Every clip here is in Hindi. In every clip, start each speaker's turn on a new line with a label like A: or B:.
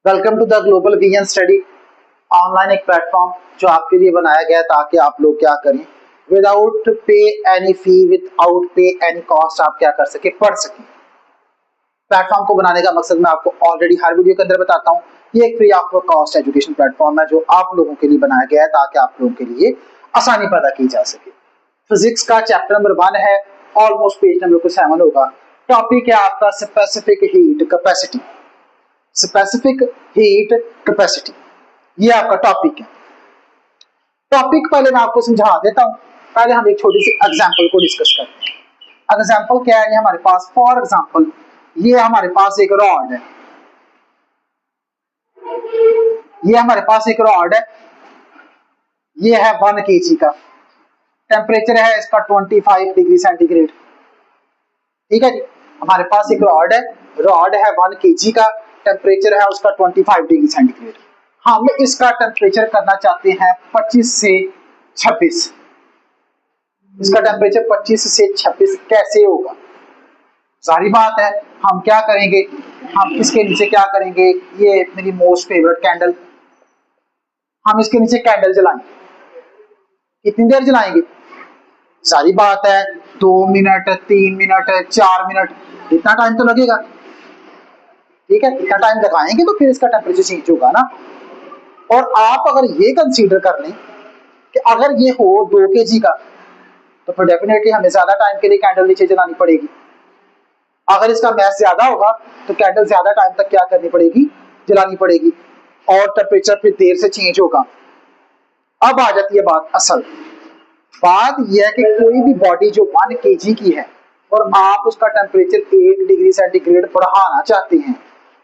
A: Welcome to the global vision study online, एक प्लेटफॉर्म जो आपके लिए बनाया गया है ताकि आप लोग क्या करें, विदाउट पे एनी फी, विदाउट पे एनी कॉस्ट आप क्या कर सके, पढ़ सकें। प्लेटफॉर्म को बनाने का मकसद मैं आपको ऑलरेडी हर वीडियो के अंदर बताता हूँ। ये एक free of cost education platform है जो आप लोगों के लिए बनाया गया है ताकि आप लोगों के लिए आसानी पैदा की जा सके। फिजिक्स का चैप्टर नंबर 1 है, ऑलमोस्ट पेज नंबर 7 होगा। टॉपिक है आपका specific heat capacity. Specific heat capacity, ये आपका टॉपिक है। टॉपिक पहले मैं आपको समझा देता हूं। पहले हम एक छोटी सी एग्जांपल को डिस्कस करते हैं। एग्जांपल क्या है? ये हमारे पास, फॉर एग्जांपल, ये हमारे पास एक रॉड है। ये हमारे पास एक रॉड है, ये है 1 kg का। टेम्परेचर है इसका 25 डिग्री सेंटीग्रेड। ठीक है जी, हमारे पास एक रॉड है 1 kg का, टेम्परेचर है उसका 25 डिग्री सेंटीग्रेड। हम इसका टेम्परेचर करना चाहते हैं 25 से 26। इसका टेम्परेचर 25 से 26 कैसे होगा? सारी बात है, हम क्या करेंगे, हम इसके नीचे क्या करेंगे, ये मेरी मोस्ट फेवरेट कैंडल, हम इसके नीचे कैंडल जलाएंगे। कितनी देर जलाएंगे? सारी बात है 2 मिनट, 3 मिनट, 4 मिनट, इतना टाइम तो लगेगा। ठीक है, इतना टाइम लगाएंगे तो फिर इसका टेम्परेचर चेंज होगा ना। और आप अगर ये कंसीडर कर लें कि अगर ये हो 2 kg का, तो फिर डेफिनेटली हमें ज्यादा टाइम के लिए कैंडल नीचे जलानी पड़ेगी। अगर इसका मैस ज्यादा होगा तो कैंडल ज्यादा टाइम तक क्या करनी पड़ेगी, जलानी पड़ेगी, और टेम्परेचर फिर देर से चेंज होगा। अब आ जाती है बात असल। बात यह है कि कोई भी बॉडी जो 1 kg की है और आप उसका टेम्परेचर 1 डिग्री सेंटीग्रेड बढ़ाना चाहते हैं,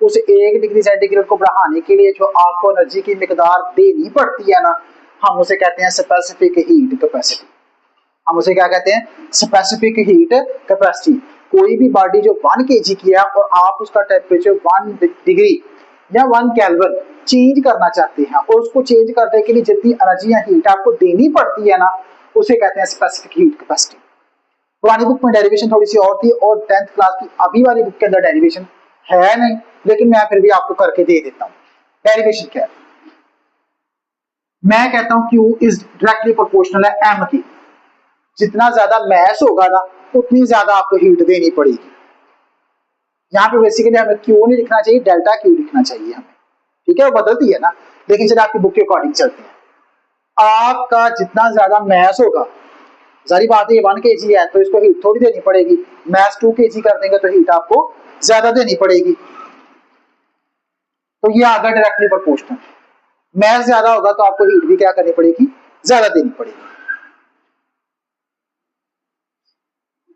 A: उस 1 डिग्री सेंटीग्रेड को बढ़ाने के लिए जो आपको एनर्जी की मिकदार देनी पड़ती है ना, हम उसे कहते हैं स्पेसिफिक हीट कैपेसिटी। हम उसे क्या कहते हैं? Specific heat capacity. कोई भी बॉडी जो 1 kg की है और आप उसका टेम्परेचर 1 डिग्री या 1 केल्विन चेंज करना चाहते हैं, और उसको चेंज करने के लिए जितनी एनर्जी या हीट आपको देनी पड़ती है ना, उसे कहते हैं स्पेसिफिक हीट कैपेसिटी। पुरानी बुक में डेरिवेशन थोड़ी सी और थी, और 10th क्लास की अभी वाली बुक के अंदर डेरिवेशन है नहीं, लेकिन मैं फिर भी आपको करके दे देता हूं। डेरिवेशन क्या है? मैं कहता हूं Q इज डायरेक्टली प्रोपोर्शनल है M की। जितना ज्यादा मैस होगा ना, उतनी ज्यादा आपको हीट देनी पड़ेगी। यहाँ पे बेसिकली हमें Q नहीं लिखना चाहिए, डेल्टा Q लिखना चाहिए हमें। ठीक है, वो बदलती है ना, लेकिन चलिए आपकी बुक के अकॉर्डिंग चलते हैं। आपका जितना ज्यादा मैस होगा, सारी बात है, ये 1 kg है तो इसको हीट थोड़ी देनी पड़ेगी। मैस 2 kg कर देंगे तो हीट आपको ज्यादा देनी पड़ेगी। तो ये आ गया डायरेक्टली प्रोपोर्शनल। मैस ज्यादा होगा तो आपको हीट भी क्या करनी पड़ेगी, ज्यादा देनी पड़ेगी।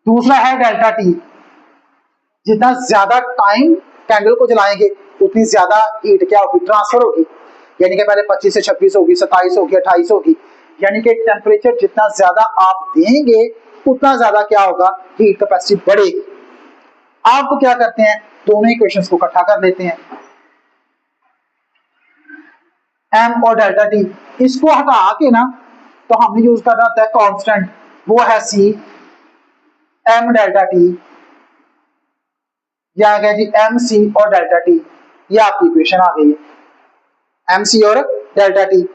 A: दूसरा है डेल्टा टी। जितना ज्यादा टाइम कैंडल को जलाएंगे उतनी ज्यादा हीट क्या होगी, ट्रांसफर होगी। यानी कि पहले 25 से 26 होगी, 27 होगी, 28 होगी। यानी कि टेम्परेचर जितना ज्यादा आप देंगे उतना ज्यादा क्या होगा, हीट कैपेसिटी बढ़ेगी। आपको क्या करते हैं, दोनों इक्वेशंस को इकट्ठा कर लेते हैं, M और डेल्टा टी। इसको हटा के ना तो हमने यूज करना होता है कांस्टेंट, वो है C M डेल्टा टी, या आ गया जी MC और डेल्टा टी। ये आपकी इक्वेशन आ गई है, MC और डेल्टा टी।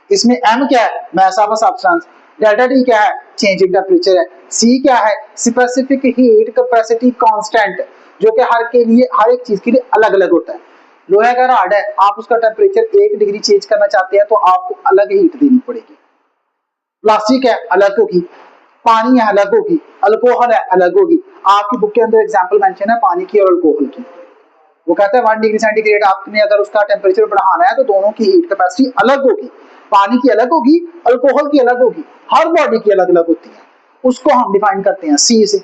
A: इसमें M क्या है, mass of substance, delta T क्या है, चेंज इन टेम्परेचर है, C क्या है, स्पेसिफिक हीट कैपेसिटी कांस्टेंट, जो कि हर एक चीज के लिए अलग अलग होता है। लोहे का रॉड है, आप उसका टेम्परेचर 1 डिग्री चेंज करना चाहते हैं तो आपको अलग हीट देनी पड़ेगी। प्लास्टिक है, अलग होगी। पानी है, अलग होगी। अल्कोहल है, अलग होगी। आपकी बुक के अंदर एग्जांपल मेंशन है पानी की और अल्कोहल की। वो कहता है 1 डिग्री सेंटीग्रेड आपने अगर उसका टेम्परेचर बढ़ाना है तो दोनों की हीट कैपेसिटी अलग होगी। पानी की अलग होगी, अल्कोहल की अलग होगी, हर बॉडी की अलग अलग होती है। उसको हम डिफाइन करते हैं C से।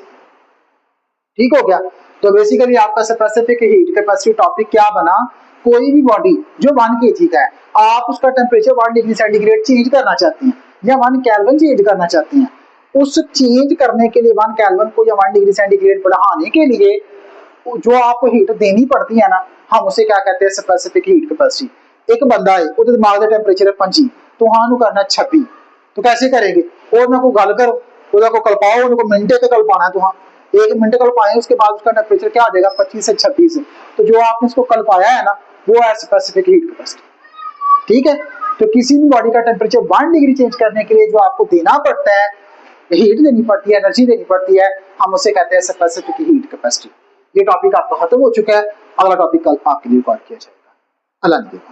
A: ठीक हो गया? तो बेसिकली आपका स्पेसिफिक हीट कैपेसिटी टॉपिक क्या बना, कोई भी बॉडी जो 1 kg का है, आप उसका टेम्परेचर 1 डिग्री सेंटीग्रेड चेंज करना चाहते हैं या 1 केल्विन चेंज करना चाहते हैं। उस चेंज करने के लिए 1 केल्विन को या 1 डिग्री सेंटीग्रेड बढ़ाने के लिए जो आपको हीट देनी पड़ती है ना, हम उसे क्या कहते हैं, स्पेसिफिक हीट कैपेसिटी। एक बंदा है, उसके दिमाग का टेम्परेचर है 25, तो हाँ करना 26, तो कैसे करेंगे? और ना को गल करो, को कल्पाओ, उनको मिनटे तक कल्पाना है, तो हाँ 1 मिनट कल्पाएं, उसके बाद उसका टेम्परेचर क्या आ जाएगा, 25 से 26। तो जो आपने इसको कल्पाया है ना, वो है स्पेसिफिक हीट कैपेसिटी। ठीक है, तो किसी भी बॉडी का टेम्परेचर 1 डिग्री चेंज करने के लिए जो आपको देना पड़ता है, हीट देनी पड़ती है, एनर्जी देनी पड़ती है, हम उसे कहते हैं स्पेसिफिक हीट कैपेसिटी। ये टॉपिक आपका खत्म हो चुका है, अगला टॉपिक कल आपके लिए रिकॉर्ड किया जाएगा। अल्लाह ने